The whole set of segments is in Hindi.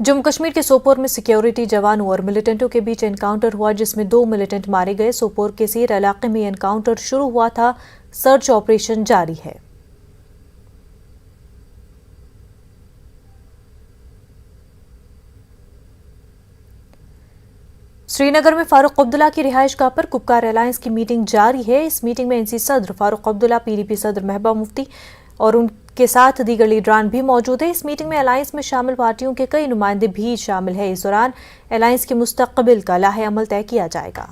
जम्मू कश्मीर के सोपोर में सिक्योरिटी जवानों और मिलिटेंटों के बीच एनकाउंटर हुआ, जिसमें 2 मिलिटेंट मारे गए। सोपोर के सीर इलाके में एनकाउंटर शुरू हुआ था। सर्च ऑपरेशन जारी है। श्रीनगर में फारूक अब्दुल्ला की रिहाइशगाह पर कुपकार अलायंस की मीटिंग जारी है। इस मीटिंग में एनसी सदर फारूक अब्दुल्ला, पीडीपी सदर महबूबा मुफ्ती और उनके साथ दीगर लीडरान भी मौजूद है। इस मीटिंग में अलायंस में शामिल पार्टियों के कई नुमाइंदे भी शामिल हैं। इस दौरान अलायंस के मुस्तकबिल का लाहे अमल तय किया जाएगा।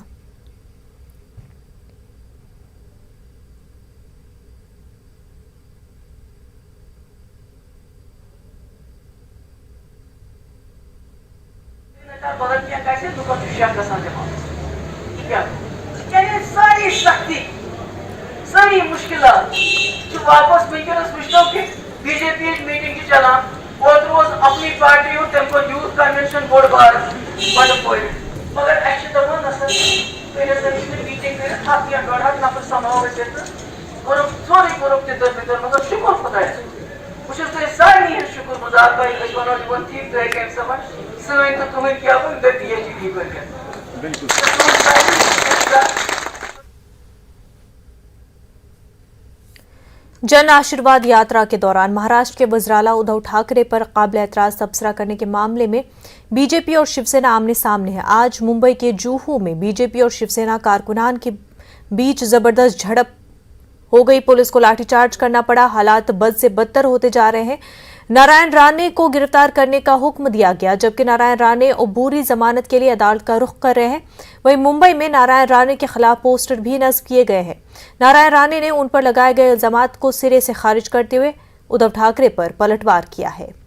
सारी शक्ति सारी मुश्किलात वापस वुचो कि बीजेपी मीटिंग चलान बहुत रोज अपनी पार्टी तमको यूथ कन्वेंशन बोर्ड बार बंद मगर दपान मीटिंग कर 100 या 150 नफर समावेश सोरे कोर मगर शुक्र खुदा बहुत सारे शुक्र गुजार वो ठीक गए सन तो तुम्हें क्या जन आशीर्वाद यात्रा के दौरान महाराष्ट्र के वज़राला उद्धव ठाकरे पर काबिल एतराज तबसरा करने के मामले में बीजेपी और शिवसेना आमने सामने है। आज मुंबई के जुहू में बीजेपी और शिवसेना कारकुनान के बीच जबरदस्त झड़प हो गई। पुलिस को लाठीचार्ज करना पड़ा। हालात बद से बदतर होते जा रहे हैं। नारायण राणे को गिरफ्तार करने का हुक्म दिया गया, जबकि नारायण राणे अबूरी जमानत के लिए अदालत का रुख कर रहे हैं। वहीं मुंबई में नारायण राणे के खिलाफ पोस्टर भी नस्ब किए गए हैं। नारायण राणे ने उन पर लगाए गए इल्जामात को सिरे से खारिज करते हुए उद्धव ठाकरे पर पलटवार किया है।